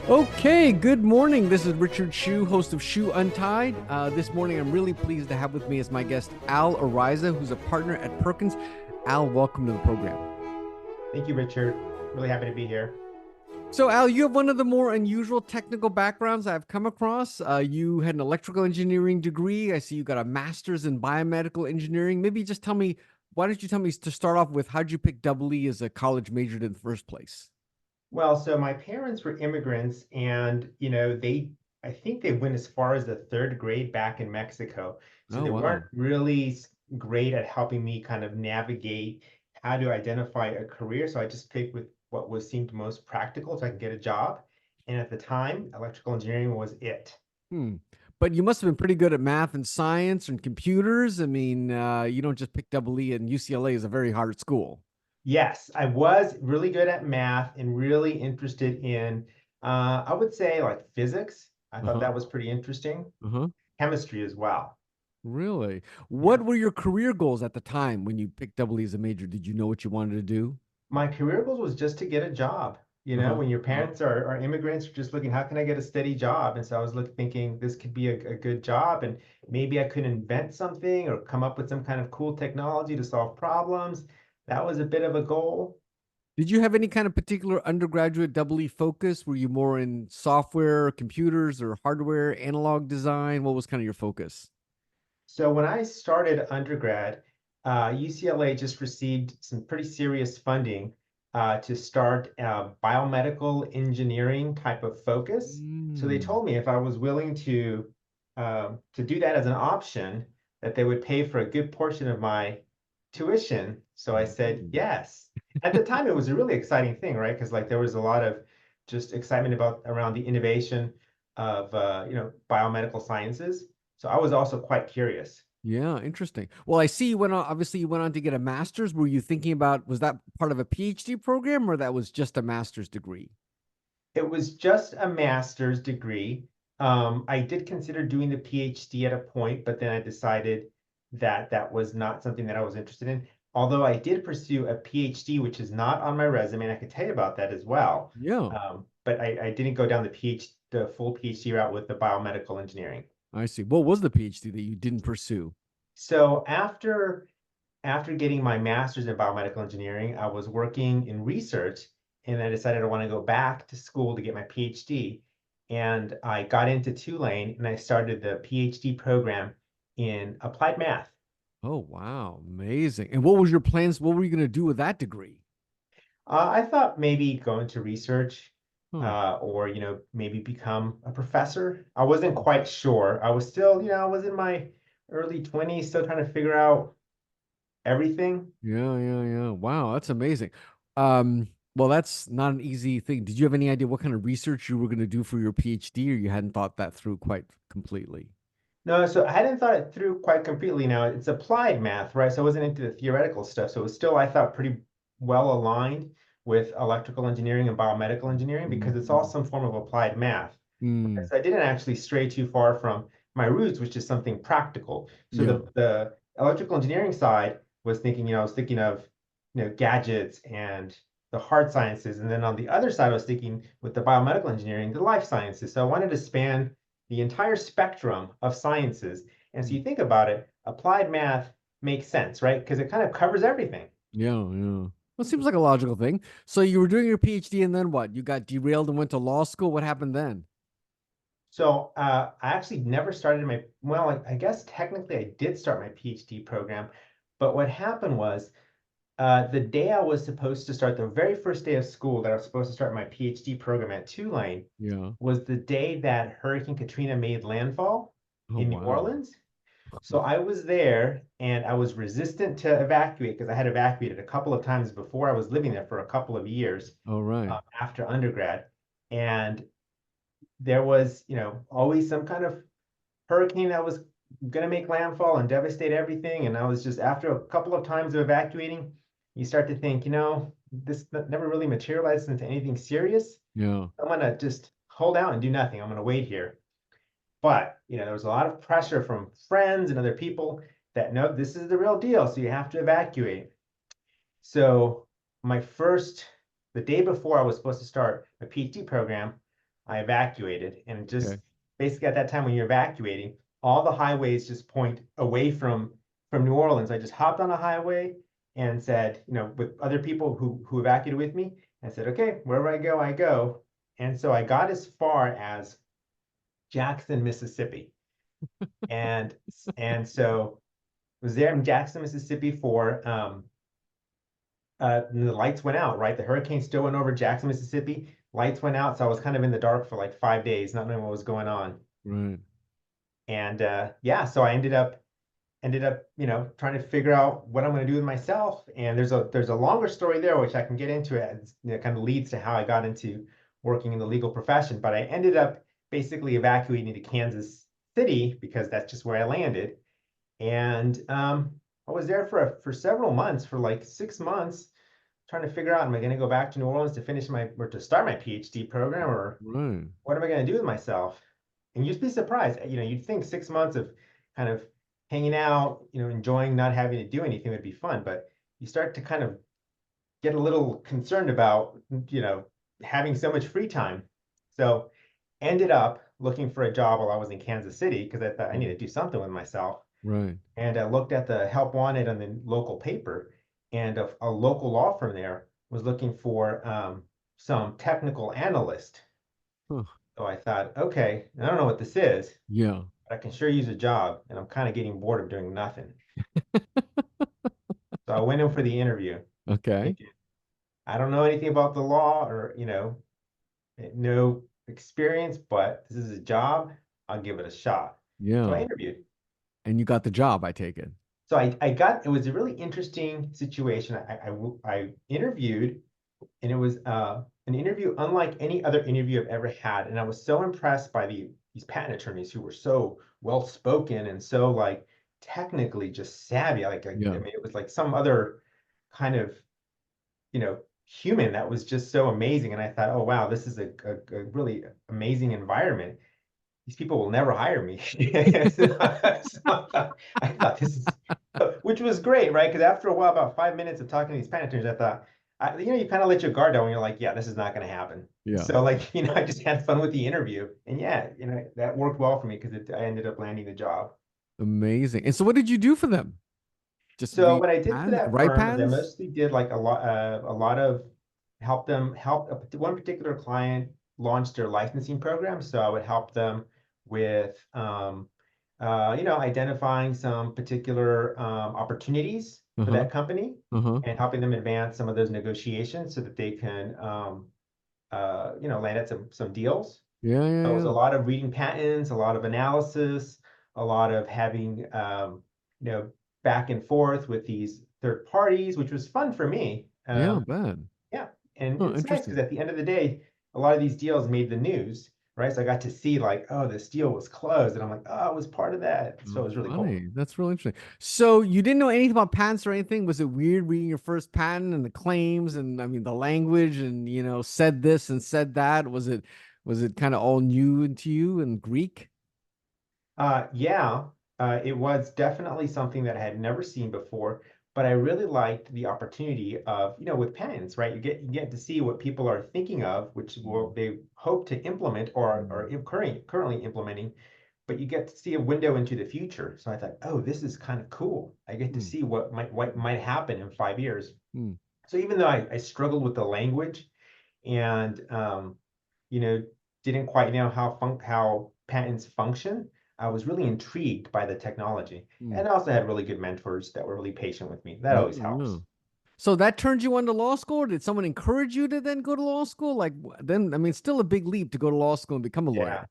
Okay, good morning. This is Richard Hsu, host of Hsu Untied. This morning, I'm really pleased to have with me as my guest Araiza, who's a partner at Perkins. Al, welcome to the program. Thank you, Richard. Really happy to be here. So, Al, you have one of the more unusual technical backgrounds I've come across. You had an electrical engineering degree. I see you got a master's in biomedical engineering. Maybe just tell me, why don't you tell me to start off with, how'd you pick double E as a college major in the first place? Well, so my parents were immigrants, and I think they went as far as the third grade back in Mexico. So Oh, they weren't wow. really great at helping me kind of navigate how to identify a career. So I just picked with what was seemed most practical so I could get a job. And at the time, electrical engineering was it. Hmm. But you must have been pretty good at math and science and computers. I mean, you don't just pick double E, and UCLA is a very hard school. Yes, I was really good at math and really interested in, I would say, like physics. I thought Uh-huh. that was pretty interesting. Uh-huh. Chemistry as well. Really? Yeah. What were your career goals at the time when you picked double E as a major? Did you know what you wanted to do? My career goals was just to get a job. Uh-huh. When your Uh-huh. parents are immigrants, you're just looking, how can I get a steady job? And so I was thinking this could be a good job, and maybe I could invent something or come up with some kind of cool technology to solve problems. That was a bit of a goal. Did you have any kind of particular undergraduate double E focus? Were you more in software, computers, or hardware, analog design? What was kind of your focus? So when I started undergrad, UCLA just received some pretty serious funding to start a biomedical engineering type of focus. So they Mm. told me if I was willing to do that as an option, that they would pay for a good portion of my tuition. So I said Mm. yes. At the time, it was a really exciting thing, right? Because like there was a lot of just excitement about around the innovation of biomedical sciences. So I was also quite curious. Yeah, interesting. Well, I see you went on, obviously you went on to get a master's. Were you thinking about, was that part of a PhD program or that was just a master's degree? It was just a master's degree. I did consider doing the PhD at a point, but then I decided that that was not something that I was interested in. Although I did pursue a PhD, which is not on my resume, and I could tell you about that as well. Yeah, But I didn't go down the full PhD route with the biomedical engineering. I see. What was the PhD that you didn't pursue? So after getting my master's in biomedical engineering, I was working in research, and I decided I want to go back to school to get my PhD. And I got into Tulane and I started the PhD program in applied math. Oh, wow. Amazing. And what was your plans? What were you going to do with that degree? I thought maybe go into research Huh. or, maybe become a professor. I wasn't quite sure. I was still, I was in my early 20s, still trying to figure out everything. Yeah, yeah, yeah. Wow, that's amazing. Well, that's not an easy thing. Did you have any idea what kind of research you were going to do for your PhD, or you hadn't thought that through quite completely? No, so I hadn't thought it through quite completely. Now it's applied math, right? So I wasn't into the theoretical stuff. So it was still, I thought, pretty well aligned with electrical engineering and biomedical engineering because it's all Mhm. some form of applied math. Mm, So I didn't actually stray too far from my roots, which is something practical. So yeah. the electrical engineering side was thinking, I was thinking of, gadgets and the hard sciences. And then on the other side, I was thinking with the biomedical engineering, the life sciences. So I wanted to span the entire spectrum of sciences. And so you think about it, applied math makes sense, right? Because it kind of covers everything. Yeah, yeah. Well, it seems like a logical thing. So you were doing your PhD and then what? You got derailed and went to law school. What happened then? So I actually never started well, I guess technically I did start my PhD program, but what happened was the day I was supposed to start, the very first day of school that I was supposed to start my PhD program at Tulane Yeah. was the day that Hurricane Katrina made landfall Oh, in New wow. Orleans. So I was there and I was resistant to evacuate because I had evacuated a couple of times before. I was living there for a couple of years All right. after undergrad. And there was, always some kind of hurricane that was going to make landfall and devastate everything. And I was just, after a couple of times of evacuating, you start to think, this never really materialized into anything serious. Yeah. I'm going to just hold out and do nothing. I'm going to wait here. But, there was a lot of pressure from friends and other people that no, this is the real deal. So you have to evacuate. So my first, the day before I was supposed to start a PhD program, I evacuated, and just Okay. basically at that time when you're evacuating, all the highways just point away from New Orleans. I just hopped on a highway and said, with other people who evacuated with me, and said, okay, wherever I go, I go. And so I got as far as Jackson, Mississippi. And and so was there in Jackson, Mississippi for and the lights went out, right? The hurricane still went over Jackson, Mississippi. Lights went out, so I was kind of in the dark for like 5 days, not knowing what was going on. Right. And yeah, so I ended up, trying to figure out what I'm going to do with myself. And there's a longer story there, which I can get into. It kind of leads to how I got into working in the legal profession. But I ended up basically evacuating to Kansas City because that's just where I landed. And I was there for several months, for like 6 months, trying to figure out, am I going to go back to New Orleans to finish or to start my PhD program, or Right. what am I going to do with myself? And you'd be surprised. You'd think 6 months of kind of hanging out, enjoying not having to do anything would be fun, but you start to kind of get a little concerned about, having so much free time. So ended up looking for a job while I was in Kansas City because I thought I need Mm. to do something with myself. Right. And I looked at the help wanted on the local paper, and a local law firm there was looking for some technical analyst. Huh. So I thought, okay, I don't know what this is, Yeah. but I can sure use a job, and I'm kind of getting bored of doing nothing. So I went in for the interview, Okay. thinking, I don't know anything about the law, or, no experience, but this is a job. I'll give it a shot. So I Yeah. interviewed. And you got the job, I take it. So it was a really interesting situation. I interviewed, and it was an interview unlike any other interview I've ever had. And I was so impressed by these patent attorneys who were so well spoken and so like technically just savvy. I Yeah. mean, it was like some other kind of, human that was just so amazing. And I thought, oh wow, this is a really amazing environment. These people will never hire me. So I thought this is, which was great, right? Because after a while, about 5 minutes of talking to these patent attorneys, I thought, you kind of let your guard down when you're like, yeah, this is not going to happen. Yeah. So like, I just had fun with the interview, and yeah, that worked well for me because I ended up landing the job. Amazing. And so what did you do for them? Just So read what I did for pans, that right firm is I pans? mostly did like a lot of help one particular client launched their licensing program. So I would help them with, identifying some particular opportunities for Uh-huh. that company Uh-huh. and helping them advance some of those negotiations so that they can, land at some deals. Yeah, So it yeah, was a yeah. lot of reading patents, a lot of analysis, a lot of having, back and forth with these third parties, which was fun for me. Yeah, bad. Yeah, and Oh, it's nice because interesting. at the end of the day, a lot of these deals made the news, right? So I got to see like, oh, this deal was closed, and I'm like, oh, I was part of that. So Oh, it was really cool. funny. That's really interesting. So you didn't know anything about patents or anything? Was it weird reading your first patent and the claims and I mean the language and said this and said that? Was it kind of all new to you and Greek? Yeah, it was definitely something that I had never seen before, but I really liked the opportunity of, with patents, right? You get to see what people are thinking of, which will Mm, they hope to implement or mm, are currently implementing, but you get to see a window into the future. So I thought, oh, this is kind of cool. I get to mm, see what might happen in 5 years. mm, So even though I struggled with the language and you know, didn't quite know how patents function, I was really intrigued by the technology. mm. And I also had really good mentors that were really patient with me. That Yeah, always yeah. helps. So that turned you on to law school? Or did someone encourage you to then go to law school? Like then, I mean, it's still a big leap to go to law school and become a Yeah. lawyer.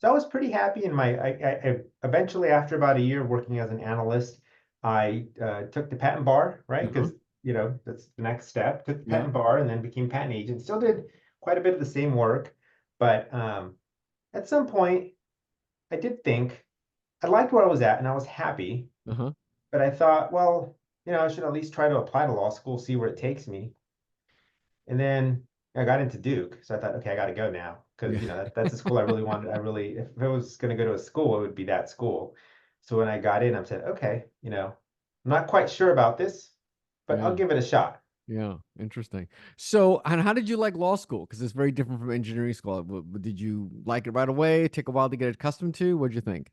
So I was pretty happy in I eventually, after about a year working as an analyst, I took the patent bar, right? Uh-huh. Because, that's the next step. Took the Yeah. patent bar and then became patent agent. Still did quite a bit of the same work. But at some point, I did think I liked where I was at and I was happy. Uh-huh. But I thought, well, I should at least try to apply to law school, see where it takes me. And then I got into Duke, so I thought, okay, I got to go now because Yeah. that's the school I really wanted. If I was going to go to a school, it would be that school. So when I got in, I said, okay, I'm not quite sure about this, but I'll Yeah. give it a shot. Yeah, interesting. So, and how did you like law school? Because it's very different from engineering school. Did you like it right away? Take a while to get accustomed to? What'd you think?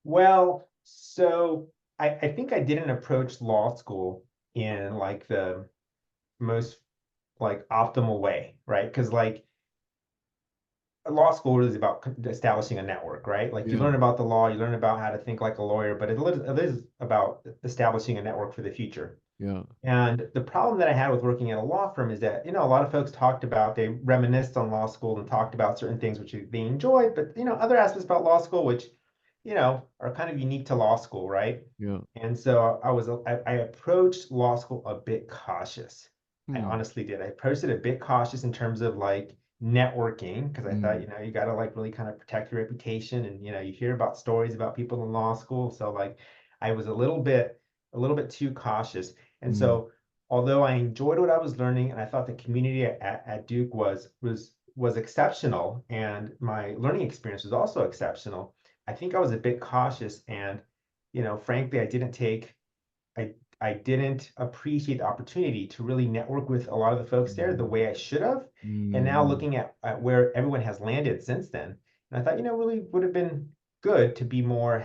Well, so I think I didn't approach law school in like the most like optimal way, right? Because like law school is about establishing a network, right? Like you Yeah, learn about the law, you learn about how to think like a lawyer, but it is about establishing a network for the future. yeah. And the problem that I had with working at a law firm is that, a lot of folks talked about, they reminisced on law school and talked about certain things which they enjoyed, but, other aspects about law school, which, are kind of unique to law school, right? Yeah. And so I approached law school a bit cautious. I Hmm. honestly did. I approached it a bit cautious in terms of like networking, because I thought, Mm. you got to like really kind of protect your reputation. And, you hear about stories about people in law school. So like I was a little bit too cautious. And Mm. so, although I enjoyed what I was learning, and I thought the community at Duke was exceptional, and my learning experience was also exceptional, I think I was a bit cautious, and frankly, I I didn't appreciate the opportunity to really network with a lot of the folks there the Mm. way I should have. And now Mm. looking at where everyone has landed since then, and I thought, really would have been good to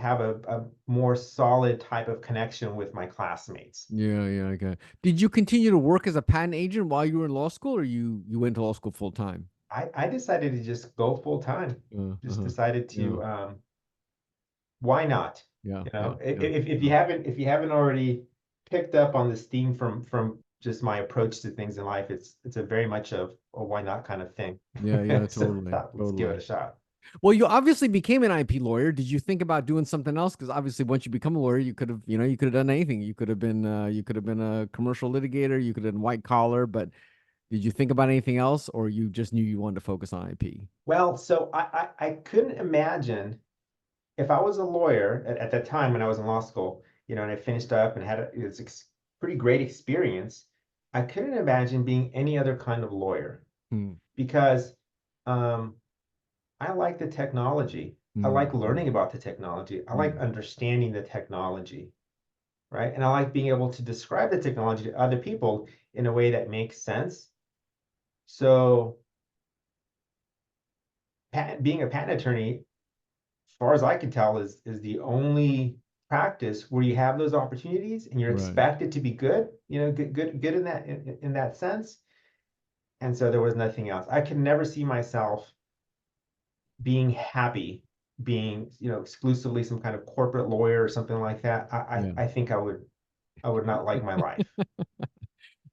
have a more solid type of connection with my classmates. Yeah, yeah, okay. Did you continue to work as a patent agent while you were in law school, or you went to law school full time? I decided to just go full time. Just Uh-huh. decided Yeah, to why not? yeah, You yeah, know, yeah, if you yeah. haven't already picked up on this theme from just my approach to things in life, it's a very much of a why not kind of thing. Yeah, yeah, So totally, let's give it totally. a shot. Well, you obviously became an IP lawyer. Did you think about doing something else? Because obviously, once you become a lawyer, you could have, you could have done anything. You could have been a commercial litigator. You could have been white collar. But did you think about anything else, or you just knew you wanted to focus on IP? Well, so I couldn't imagine if I was a lawyer at that time when I was in law school, and I finished up and had this pretty great experience. I couldn't imagine being any other kind of lawyer Hmm. because um, I like the technology. I Hmm. like Hmm. learning about the technology. I like Hmm. understanding the technology, right? And I like being able to describe the technology to other people in a way that makes sense. So, being a patent attorney, as far as I can tell, is the only practice where you have those opportunities and you're Right. expected to be good, good in that sense. And so there was nothing else. I could never see myself being happy being exclusively some kind of corporate lawyer or something like that. I Yeah. I, I think I would not like my life.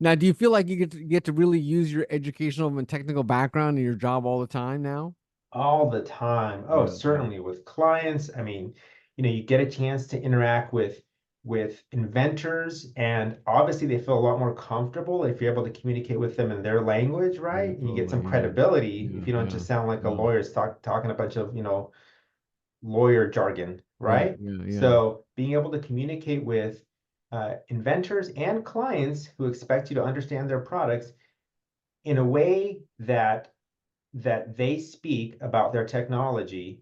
Now, do you feel like you get to really use your educational and technical background in your job all the time now? All the time. Oh, Yeah. Yeah. certainly with clients. I mean, you get a chance to interact with inventors, and obviously they feel a lot more comfortable if you're able to communicate with them in their language, Yeah. right? And you get Totally. some Yeah. credibility if Yeah. you don't Yeah. just sound like a Yeah. lawyer talking a bunch of, lawyer jargon, Yeah. right? Yeah. Yeah. So being able to communicate with inventors and clients who expect you to understand their products in a way that they speak about their technology,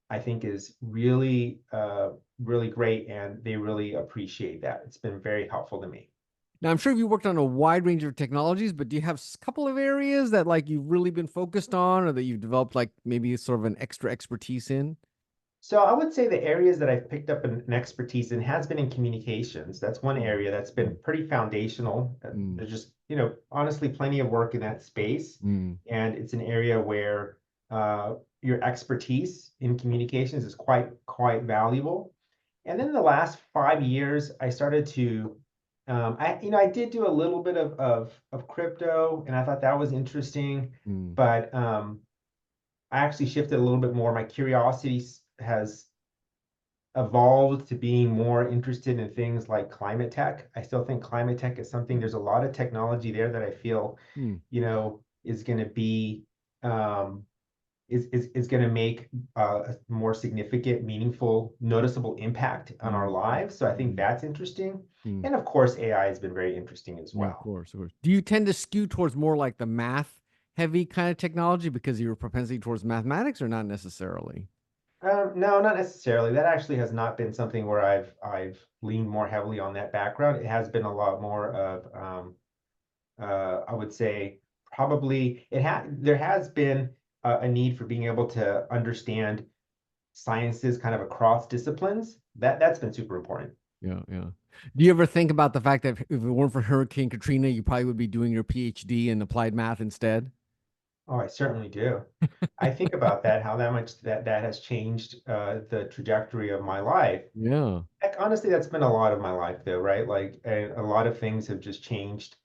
I think is really, really great, and they really appreciate that. It's been very helpful to me. Now, I'm sure you worked on a wide range of technologies, but do you have a couple of areas that like you've really been focused on, or that you've developed like maybe sort of an extra expertise in? So I would say the areas that I've picked up an expertise in has been in communications. That's one Mm. area that's been Mm. pretty foundational. Mm. There's just, honestly plenty of work in that space. Mm. And it's an area where your expertise in communications is quite valuable. And then the last 5 years, I started to, I did do a little bit of crypto, and I thought that was interesting. Mm. But I actually shifted a little bit more. My curiosity has evolved to being more interested in things like climate tech. I still think climate tech is something, there's a lot of technology there that I feel, Mm. is going to be, um, is going to make a more significant, meaningful, noticeable impact on our Mm. lives. So I think Mm. that's interesting. Mm. And of course, AI has been very interesting as Yeah, of well. course, of course. Do you tend to skew towards more like the math heavy kind of technology because of your propensity towards mathematics, or not necessarily? No, not necessarily. That actually has not been something where I've leaned more heavily on that background. It has been a lot more of I would say probably there has been a need for being able to understand sciences kind of across disciplines. That's been super important. Yeah, yeah. Do you ever think about the fact that if it weren't for Hurricane Katrina, you probably would be doing your PhD in applied math instead? Oh, I certainly do. I think about that, how that much that has changed the trajectory of my life. Yeah, Heck, honestly, that's been a lot of my life, though, right? Like, a lot of things have just changed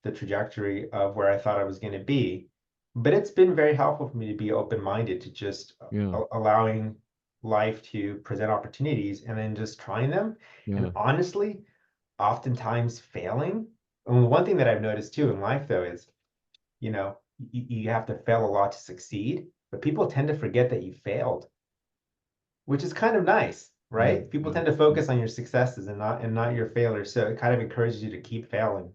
the trajectory of where I thought I was going to be. But it's been very helpful for me to be open-minded to just yeah, allowing life to present opportunities and then just trying them. And yeah, honestly, oftentimes failing. And one thing that I've noticed too in life, though, is, you have to fail a lot to succeed, but people tend to forget that you failed, which is kind of nice, yeah, right? People yeah. tend to focus on your successes and not your failures, so it kind of encourages you to keep failing.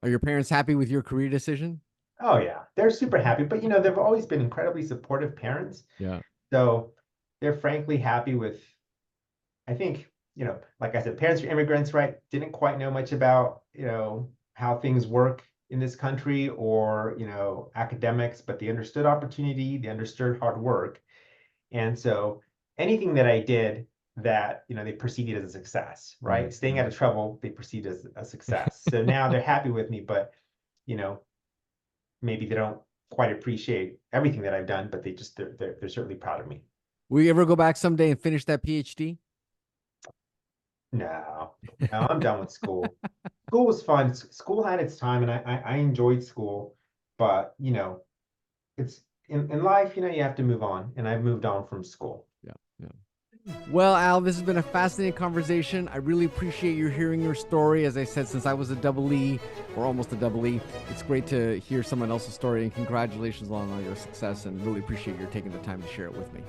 Are your parents happy with your career decision? Oh yeah, they're super happy, but they've always been incredibly supportive parents. Yeah, So they're frankly happy with, I think, like I said, parents are immigrants, right? Didn't quite know much about, how things work in this country or, academics, but they understood opportunity, they understood hard work. And so anything that I did that, they perceived it as a success, yeah, right? Staying yeah. out of trouble, they perceived as a success. So now they're happy with me, but, you know, maybe they don't quite appreciate everything that I've done, but they're certainly proud of me. Will you ever go back someday and finish that PhD? No, no, I'm done with school. School was fun. School had its time, and I enjoyed school, but it's in life, you have to move on, and I've moved on from school. Yeah, yeah. Well, Al, this has been a fascinating conversation. I really appreciate you hearing your story. As I said, since I was a double E or almost a double E, it's great to hear someone else's story. And congratulations on all your success. And really appreciate your taking the time to share it with me.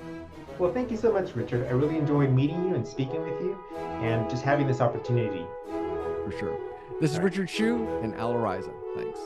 Well, thank you so much, Richard. I really enjoyed meeting you and speaking with you, and just having this opportunity. For sure. This is All right. Richard Hsu and Al Araiza. Thanks.